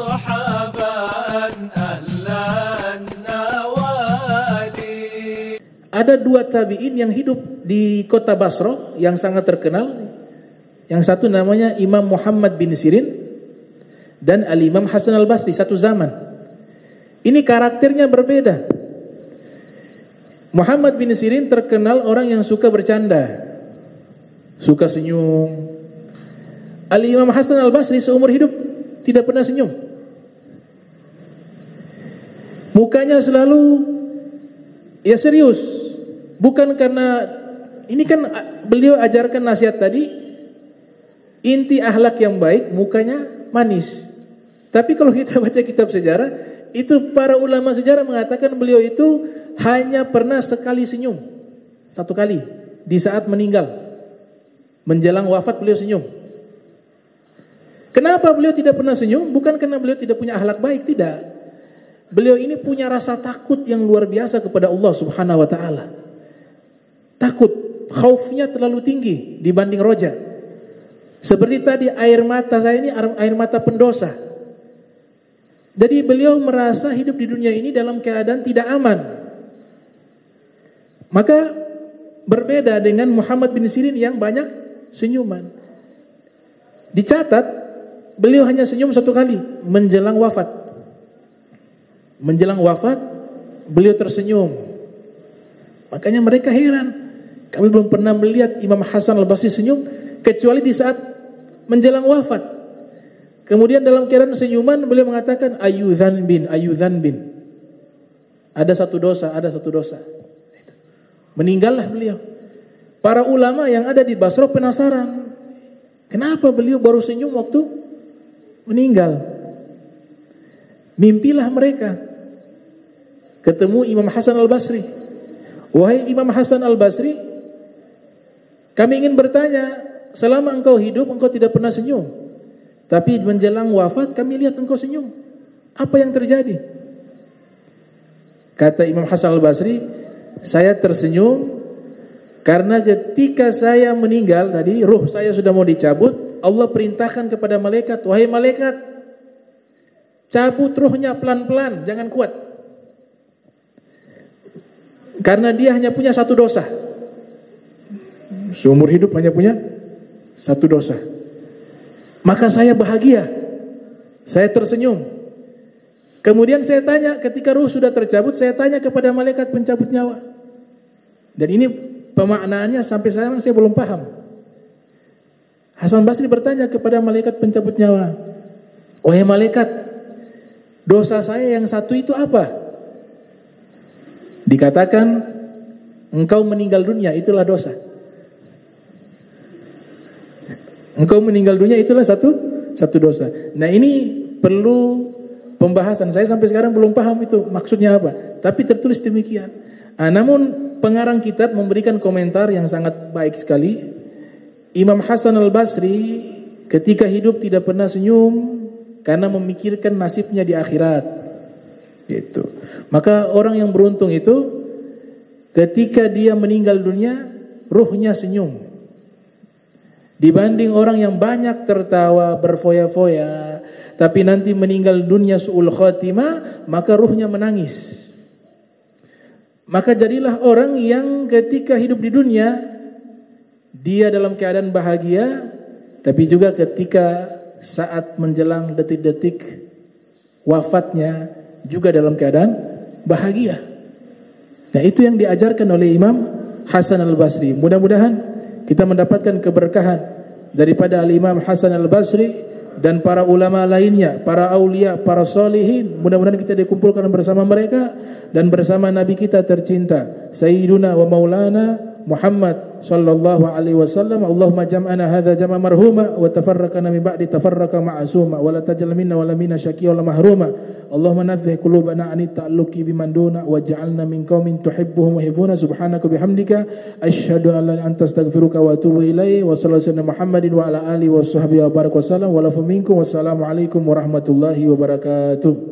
مرحبا أهلا النوالي. Ada dua tabi'in yang hidup di kota Basra yang sangat terkenal. Yang satu namanya Imam Muhammad bin Sirin dan Al-Imam Hasan Al-Basri, satu zaman. Ini karakternya berbeda. Muhammad bin Sirin terkenal orang yang suka bercanda, suka senyum. Al-Imam Hasan Al-Basri seumur hidup tidak pernah senyum. Mukanya selalu ya serius. Bukan karena ini kan beliau ajarkan nasihat tadi, inti akhlak yang baik mukanya manis. Tapi kalau kita baca kitab sejarah, itu para ulama sejarah mengatakan beliau itu hanya pernah sekali senyum. Satu kali di saat meninggal. Menjelang wafat beliau senyum. Kenapa beliau tidak pernah senyum? Bukan karena beliau tidak punya akhlak baik, tidak. Beliau ini punya rasa takut yang luar biasa kepada Allah Subhanahu wa taala. Takut, khaufnya terlalu tinggi dibanding roja. Seperti tadi air mata saya ini air mata pendosa. Jadi beliau merasa hidup di dunia ini dalam keadaan tidak aman. Maka berbeda dengan Muhammad bin Sirin yang banyak senyuman. Dicatat beliau hanya senyum satu kali menjelang wafat. Menjelang wafat beliau tersenyum. Makanya mereka heran. Kami belum pernah melihat Imam Hasan Al-Basri senyum kecuali di saat menjelang wafat. Kemudian dalam keadaan senyuman beliau mengatakan ayu dzanbin. Ada satu dosa. Meninggallah beliau. Para ulama yang ada di Basra penasaran. Kenapa beliau baru senyum waktu meninggal? Mimpilah mereka ketemu Imam Hasan Al-Basri. Wahai Imam Hasan Al-Basri, kami ingin bertanya, selama engkau hidup engkau tidak pernah senyum, tapi menjelang wafat kami lihat engkau senyum. Apa yang terjadi? Kata Imam Hasan Al-Basri, saya tersenyum karena ketika saya meninggal tadi, ruh saya sudah mau dicabut, Allah perintahkan kepada malaikat, wahai malaikat, cabut ruhnya pelan-pelan, jangan kuat. Karena dia hanya punya satu dosa. Seumur hidup hanya punya satu dosa. Maka saya bahagia. Saya tersenyum. Kemudian saya tanya, ketika ruh sudah tercabut, saya tanya kepada malaikat pencabut nyawa. Dan ini pemaknaannya sampai sekarang saya belum paham. Hasan Basri bertanya kepada malaikat pencabut nyawa, wahai malaikat, dosa saya yang satu itu apa? Dikatakan, engkau meninggal dunia, itulah dosa. Engkau meninggal dunia, itulah satu dosa. Nah ini perlu pembahasan. Saya sampai sekarang belum paham itu maksudnya apa. Tapi tertulis demikian. Namun pengarang kitab memberikan komentar yang sangat baik sekali. Imam Hasan Al-Basri ketika hidup tidak pernah senyum karena memikirkan nasibnya di akhirat. Gitu. Maka orang yang beruntung itu ketika dia meninggal dunia, ruhnya senyum. Dibanding orang yang banyak tertawa, berfoya-foya, tapi nanti meninggal dunia su'ul khatimah, maka ruhnya menangis. Maka jadilah orang yang ketika hidup di dunia, dia dalam keadaan bahagia, tapi juga ketika saat menjelang detik-detik wafatnya, juga dalam keadaan bahagia. Nah itu yang diajarkan oleh Imam Hasan Al-Basri. Mudah-mudahan kita mendapatkan keberkahan daripada Al-Imam Hasan Al-Basri dan para ulama lainnya, para aulia, para solihin. Mudah-mudahan kita dikumpulkan bersama mereka dan bersama Nabi kita tercinta Sayyiduna wa Maulana Muhammad sallallahu alaihi wasallam. Allahumma jam'ana hadza jam'a marhuma wa tafarraqana min ba'di tafarraqa ma'suma wa la tajal minna wa la minna syaqiyya wa la mahruma. Allahumma nadhih qulubana anit ta'alluqi biman duna waj'alna min qaumin tuhibbuhum wa yuhibbuna. Subhanaka bihamdika asyhadu an la ilaha illa anta astaghfiruka wa atubu ilaik. Wa sallallahu alaihi Muhammadin wa ala alihi wa sahbihi wa baraka wa sallam wa lafu minkum. Wassalamu alaikum warahmatullahi wabarakatuh.